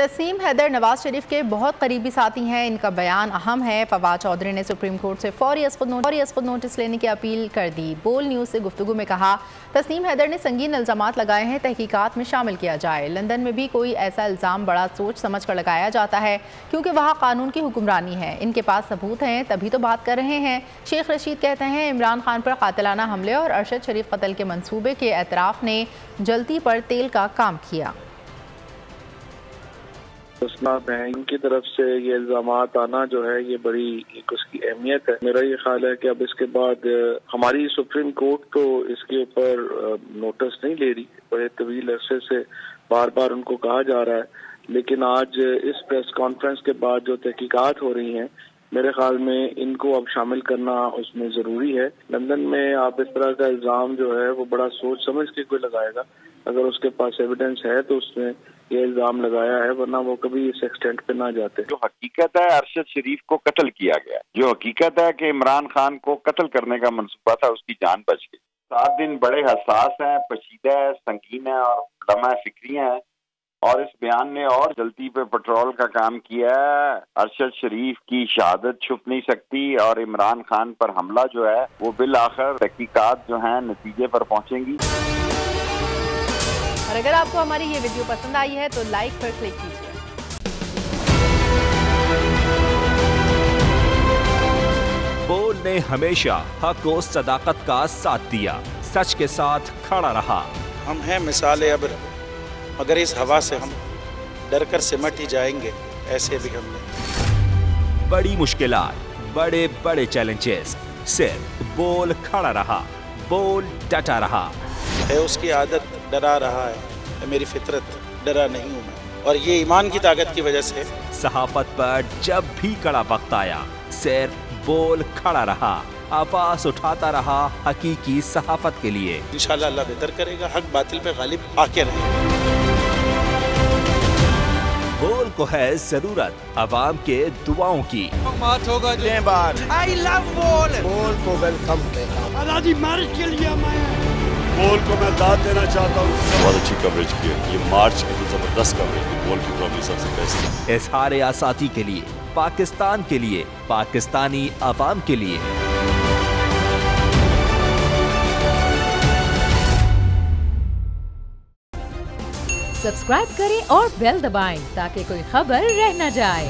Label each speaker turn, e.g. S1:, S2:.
S1: तस्नीम हैदर नवाज शरीफ के बहुत करीबी साथी हैं। इनका बयान अहम है। फवाद चौधरी ने सुप्रीम कोर्ट से फौरी अस्पद नोटिस लेने की अपील कर दी। बोल न्यूज़ से गुफ्तगू में कहा, तस्नीम हैदर ने संगीन इल्ज़ामात लगाए हैं, तहकीकात में शामिल किया जाए। लंदन में भी कोई ऐसा इल्ज़ाम बड़ा सोच समझ कर लगाया जाता है, क्योंकि वहाँ कानून की हुक्मरानी है। इनके पास सबूत हैं, तभी तो बात कर रहे हैं। शेख रशीद कहते हैं, इमरान खान पर कातिलाना हमले और अरशद शरीफ कत्ल के मंसूबे के एतराफ़ ने जल्दी पर तेल का काम किया।
S2: इनकी तरफ से ये इल्जामात आना जो है ये बड़ी एक उसकी अहमियत है। मेरा ये ख्याल है कि अब इसके बाद हमारी सुप्रीम कोर्ट तो इसके ऊपर नोटिस नहीं ले रही। बड़े तवील अरसे से बार बार उनको कहा जा रहा है, लेकिन आज इस प्रेस कॉन्फ्रेंस के बाद जो तहकीकात हो रही हैं, मेरे ख्याल में इनको अब शामिल करना उसमें जरूरी है। लंदन में आप इस तरह का इल्जाम जो है वो बड़ा सोच समझ के कोई लगाएगा। अगर उसके पास एविडेंस है तो उसने ये इल्जाम लगाया है, वरना वो कभी इस एक्सटेंट पे ना जाते।
S3: जो हकीकत है, अरशद शरीफ को कत्ल किया गया। जो हकीकत है कि इमरान खान को कत्ल करने का मंसूबा था, उसकी जान बच गई। 7 दिन बड़े हसास हैं, पेचीदा है, संगीन है और लम्हा फिक्रियां हैं। और इस बयान ने और जल्दी पे पेट्रोल का काम किया है। अरशद शरीफ की शहादत छुप नहीं सकती और इमरान खान पर हमला जो है वो बिल आखिर तहकीकात जो है नतीजे पर पहुंचेंगी।
S1: और अगर आपको हमारी ये वीडियो पसंद आई है तो लाइक पर क्लिक कीजिए।
S4: बोल ने हमेशा हक और सदाकत का साथ दिया, सच के साथ खड़ा रहा।
S5: हम हैं मिसाल अब्र, अगर इस हवा से हम डर कर सिमट ही जाएंगे, ऐसे भी हम नहीं।
S4: बड़ी मुश्किलात, बड़े बड़े चैलेंजेस, सिर्फ बोल खड़ा रहा, बोल डटा रहा।
S5: है उसकी आदत डरा रहा है, मेरी फितरत डरा नहीं हूं मैं, और ये ईमान की ताकत की वजह से।
S4: सहाफत पर जब भी कड़ा वक्त आया, सिर्फ बोल खड़ा रहा, आवाज उठाता रहा हकीकी सहाफत के लिए।
S5: इंशाल्लाह अल्लाह बेहतर करेगा, हक बातिल पे गालिब आके रहेगा।
S4: बोल को है जरूरत अवाम के दुआओं की।
S6: आई लव बोल। बोल को वेलकम आजादी मार्च के लिए
S7: बोल को मैं दाद देना चाहता हूँ। बहुत अच्छी कवरेज की है, ये मार्च की तो जबरदस्त कवरेज की। बोल की प्रॉब्लम सबसे बेस्ट है।
S4: इज़हार आज़ादी के लिए, पाकिस्तान के लिए, पाकिस्तानी अवाम के लिए।
S8: सब्सक्राइब करें और बेल दबाएं ताकि कोई खबर रह न जाए।